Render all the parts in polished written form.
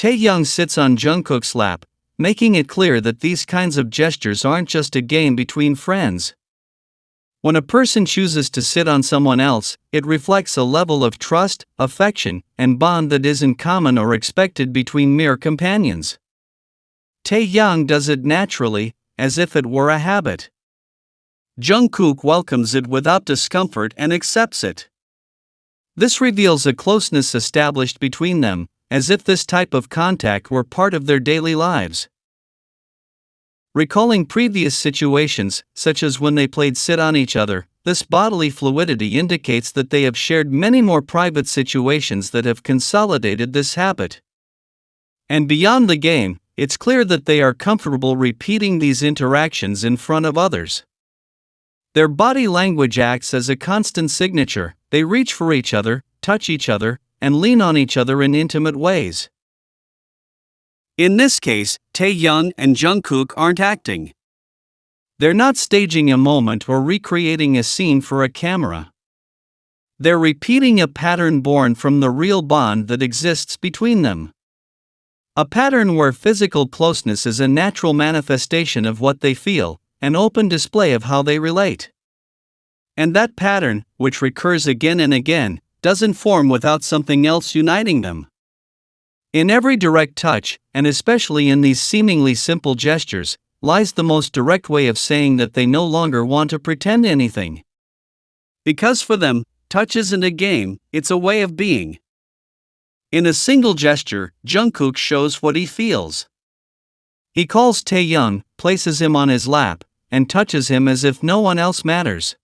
Taehyung sits on Jungkook's lap, making it clear that these kinds of gestures aren't just a game between friends. When a person chooses to sit on someone else, it reflects a level of trust, affection, and bond that isn't common or expected between mere companions. Taehyung does it naturally, as if it were a habit. Jungkook welcomes it without discomfort and accepts it. This reveals a closeness established between them, as if this type of contact were part of their daily lives. Recalling previous situations, such as when they played sit on each other, this bodily fluidity indicates that they have shared many more private situations that have consolidated this habit. And beyond the game, it's clear that they are comfortable repeating these interactions in front of others. Their body language acts as a constant signature. They reach for each other, touch each other, and lean on each other in intimate ways. In this case, Taehyung and Jungkook aren't acting. They're not staging a moment or recreating a scene for a camera. They're repeating a pattern born from the real bond that exists between them. A pattern where physical closeness is a natural manifestation of what they feel, an open display of how they relate. And that pattern, which recurs again and again, doesn't form without something else uniting them. In every direct touch, and especially in these seemingly simple gestures, lies the most direct way of saying that they no longer want to pretend anything. Because for them, touch isn't a game, it's a way of being. In a single gesture, Jungkook shows what he feels. He calls Taehyung, places him on his lap, and touches him as if no one else matters.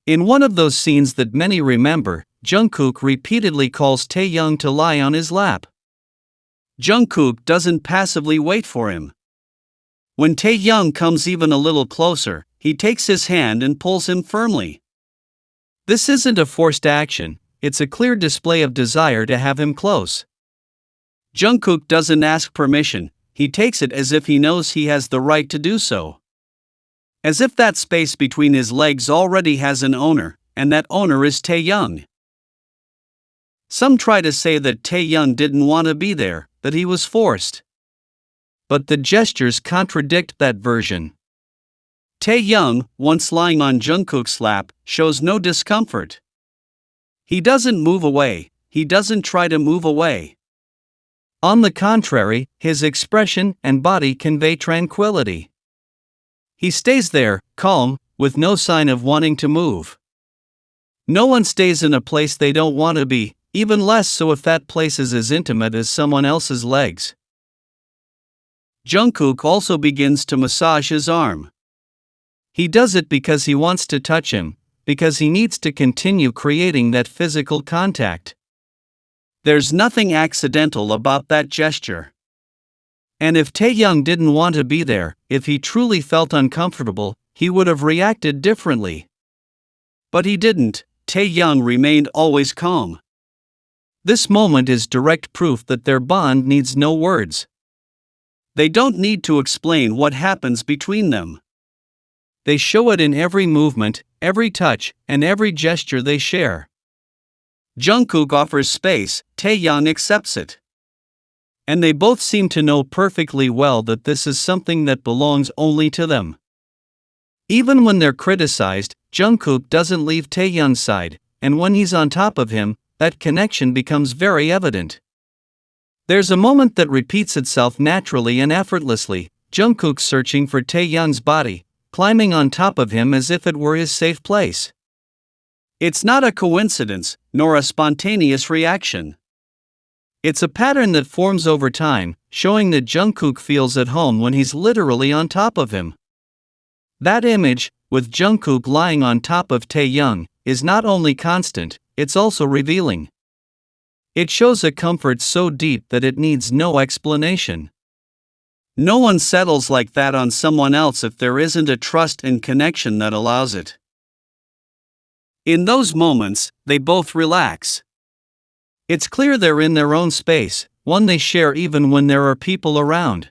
In one of those scenes that many remember, Jungkook repeatedly calls Taehyung to lie on his lap. Jungkook doesn't passively wait for him. When Taehyung comes even a little closer, he takes his hand and pulls him firmly. This isn't a forced action, it's a clear display of desire to have him close. Jungkook doesn't ask permission, he takes it as if he knows he has the right to do so. As if that space between his legs already has an owner, and that owner is Taehyung. Some try to say that Taehyung didn't want to be there, that he was forced. But the gestures contradict that version. Taehyung, once lying on Jungkook's lap, shows no discomfort. He doesn't move away, he doesn't try to move away. On the contrary, his expression and body convey tranquility. He stays there, calm, with no sign of wanting to move. No one stays in a place they don't want to be, even less so if that place is as intimate as someone else's legs. Jungkook also begins to massage his arm. He does it because he wants to touch him, because he needs to continue creating that physical contact. There's nothing accidental about that gesture. And if Taehyung didn't want to be there, if he truly felt uncomfortable, he would have reacted differently. But he didn't. Taehyung remained always calm. This moment is direct proof that their bond needs no words. They don't need to explain what happens between them. They show it in every movement, every touch, and every gesture they share. Jungkook offers space, Taehyung accepts it. And they both seem to know perfectly well that this is something that belongs only to them. Even when they're criticized, Jungkook doesn't leave Taehyung's side, and when he's on top of him, that connection becomes very evident. There's a moment that repeats itself naturally and effortlessly, Jungkook searching for Taehyung's body, climbing on top of him as if it were his safe place. It's not a coincidence, nor a spontaneous reaction. It's a pattern that forms over time, showing that Jungkook feels at home when he's literally on top of him. That image, with Jungkook lying on top of Taehyung, is not only constant, it's also revealing. It shows a comfort so deep that it needs no explanation. No one settles like that on someone else if there isn't a trust and connection that allows it. In those moments, they both relax. It's clear they're in their own space, one they share even when there are people around.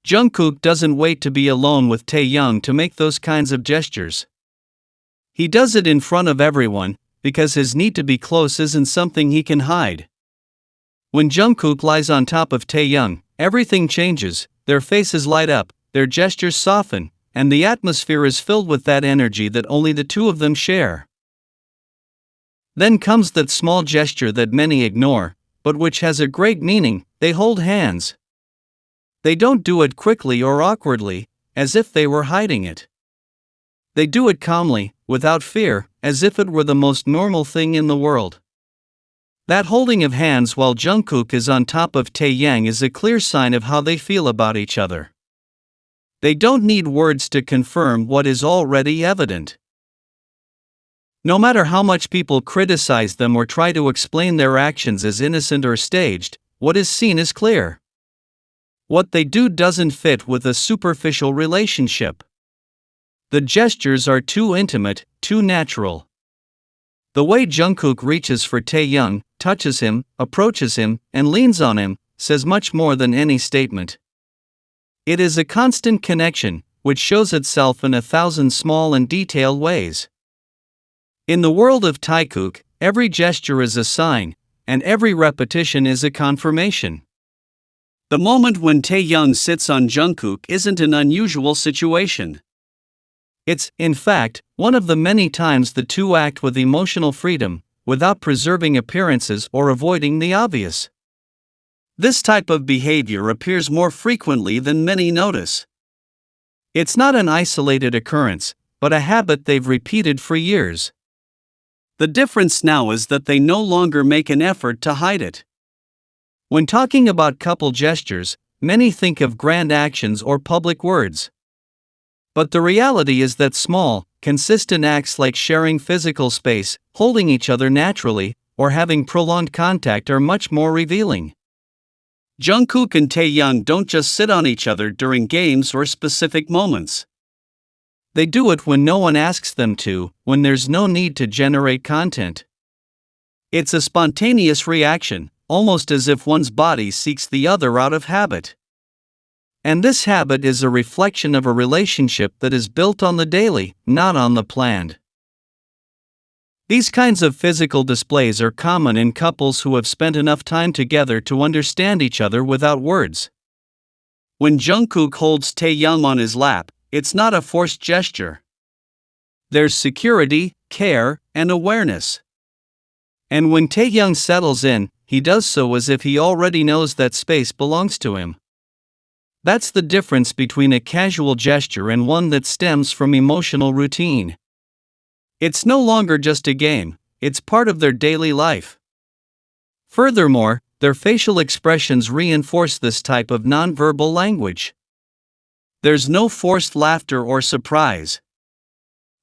Jungkook doesn't wait to be alone with Taehyung to make those kinds of gestures. He does it in front of everyone, because his need to be close isn't something he can hide. When Jungkook lies on top of Taehyung, everything changes, their faces light up, their gestures soften, and the atmosphere is filled with that energy that only the two of them share. Then comes that small gesture that many ignore, but which has a great meaning: they hold hands. They don't do it quickly or awkwardly, as if they were hiding it. They do it calmly, without fear, as if it were the most normal thing in the world. That holding of hands while Jungkook is on top of Taehyung is a clear sign of how they feel about each other. They don't need words to confirm what is already evident. No matter how much people criticize them or try to explain their actions as innocent or staged, what is seen is clear. What they do doesn't fit with a superficial relationship. The gestures are too intimate, too natural. The way Jungkook reaches for Taehyung, touches him, approaches him, and leans on him, says much more than any statement. It is a constant connection, which shows itself in 1,000 small and detailed ways. In the world of Taekook, every gesture is a sign, and every repetition is a confirmation. The moment when Taehyung sits on Jungkook isn't an unusual situation. It's, in fact, one of the many times the two act with emotional freedom, without preserving appearances or avoiding the obvious. This type of behavior appears more frequently than many notice. It's not an isolated occurrence, but a habit they've repeated for years. The difference now is that they no longer make an effort to hide it. When talking about couple gestures, many think of grand actions or public words. But the reality is that small, consistent acts like sharing physical space, holding each other naturally, or having prolonged contact are much more revealing. Jungkook and Taehyung don't just sit on each other during games or specific moments. They do it when no one asks them to, when there's no need to generate content. It's a spontaneous reaction, almost as if one's body seeks the other out of habit. And this habit is a reflection of a relationship that is built on the daily, not on the planned. These kinds of physical displays are common in couples who have spent enough time together to understand each other without words. When Jungkook holds Taehyung on his lap, it's not a forced gesture. There's security, care, and awareness. And when Taehyung settles in, he does so as if he already knows that space belongs to him. That's the difference between a casual gesture and one that stems from emotional routine. It's no longer just a game, it's part of their daily life. Furthermore, their facial expressions reinforce this type of nonverbal language. There's no forced laughter or surprise.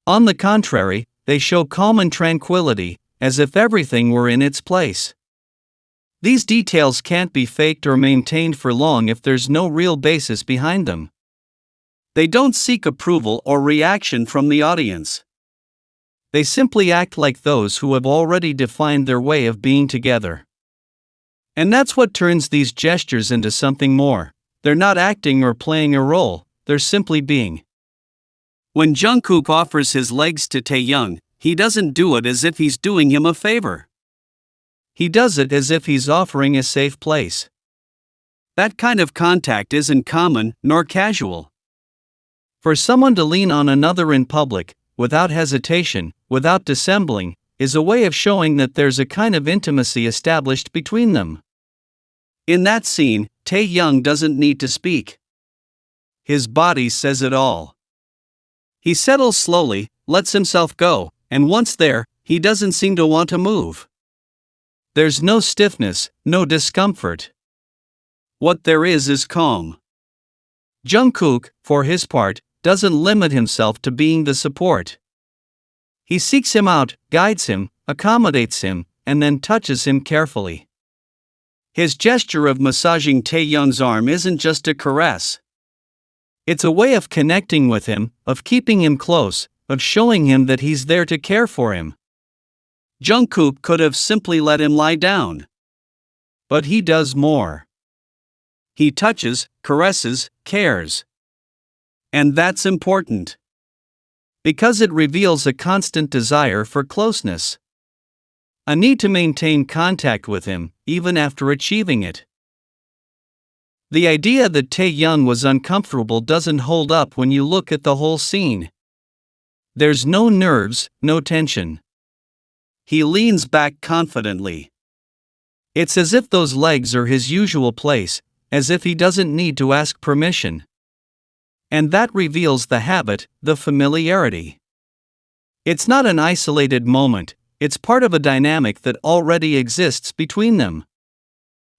On the contrary, they show calm and tranquility, as if everything were in its place. These details can't be faked or maintained for long if there's no real basis behind them. They don't seek approval or reaction from the audience. They simply act like those who have already defined their way of being together. And that's what turns these gestures into something more. They're not acting or playing a role, they're simply being. When Jungkook offers his legs to Taehyung, he doesn't do it as if he's doing him a favor. He does it as if he's offering a safe place. That kind of contact isn't common nor casual. For someone to lean on another in public, without hesitation, without dissembling, is a way of showing that there's a kind of intimacy established between them. In that scene, Taehyung doesn't need to speak. His body says it all. He settles slowly, lets himself go, and once there, he doesn't seem to want to move. There's no stiffness, no discomfort. What there is calm. Jungkook, for his part, doesn't limit himself to being the support. He seeks him out, guides him, accommodates him, and then touches him carefully. His gesture of massaging Taehyung's arm isn't just a caress. It's a way of connecting with him, of keeping him close, of showing him that he's there to care for him. Jungkook could have simply let him lie down. But he does more. He touches, caresses, cares. And that's important. Because it reveals a constant desire for closeness. a need to maintain contact with him, even after achieving it. The idea that Taehyung was uncomfortable doesn't hold up when you look at the whole scene. There's no nerves, no tension. He leans back confidently. It's as if those legs are his usual place, as if he doesn't need to ask permission. And that reveals the habit, the familiarity. It's not an isolated moment, it's part of a dynamic that already exists between them.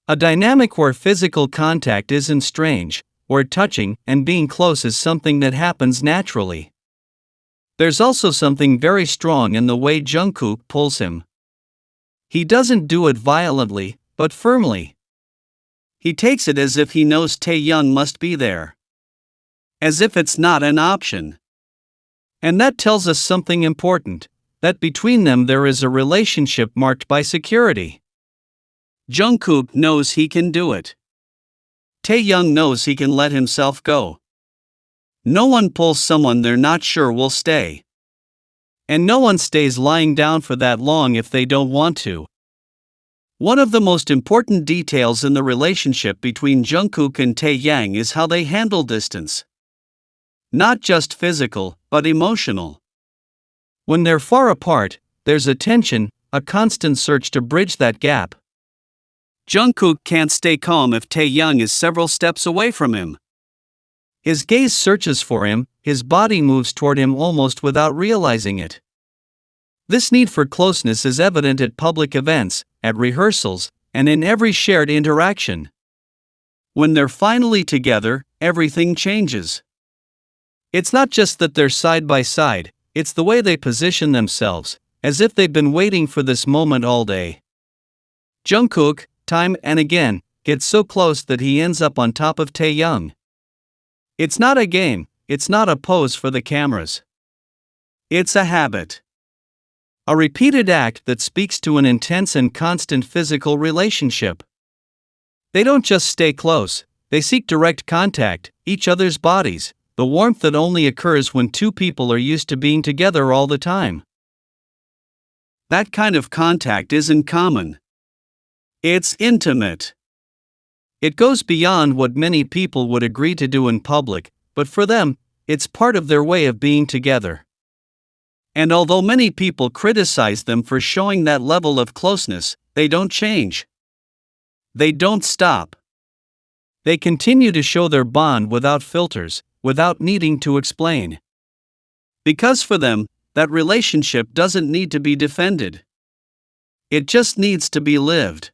A dynamic where physical contact isn't strange, where touching and being close is something that happens naturally. There's also something very strong in the way Jungkook pulls him. He doesn't do it violently, but firmly. He takes it as if he knows Taehyung must be there. As if it's not an option. And that tells us something important, that between them there is a relationship marked by security. Jungkook knows he can do it. Taehyung knows he can let himself go. No one pulls someone they're not sure will stay. And no one stays lying down for that long if they don't want to. One of the most important details in the relationship between Jungkook and Taehyung is how they handle distance. Not just physical, but emotional. When they're far apart, there's a tension, a constant search to bridge that gap. Jungkook can't stay calm if Taehyung is several steps away from him. His gaze searches for him, his body moves toward him almost without realizing it. This need for closeness is evident at public events, at rehearsals, and in every shared interaction. When they're finally together, everything changes. It's not just that they're side by side, it's the way they position themselves, as if they've been waiting for this moment all day. Jungkook, time and again, gets so close that he ends up on top of Taehyung. It's not a game, it's not a pose for the cameras. It's a habit. A repeated act that speaks to an intense and constant physical relationship. They don't just stay close, they seek direct contact, each other's bodies, the warmth that only occurs when two people are used to being together all the time. That kind of contact isn't common. It's intimate. It goes beyond what many people would agree to do in public, but for them, it's part of their way of being together. And although many people criticize them for showing that level of closeness, they don't change. They don't stop. They continue to show their bond without filters, without needing to explain. Because for them, that relationship doesn't need to be defended. It just needs to be lived.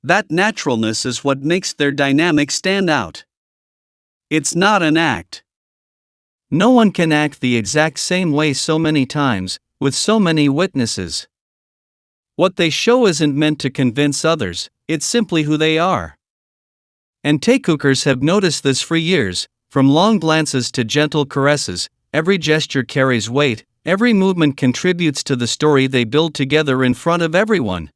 That naturalness is what makes their dynamic stand out. It's not an act. No one can act the exact same way so many times, with so many witnesses. What they show isn't meant to convince others, it's simply who they are. And Taekookers have noticed this for years, from long glances to gentle caresses, every gesture carries weight, every movement contributes to the story they build together in front of everyone.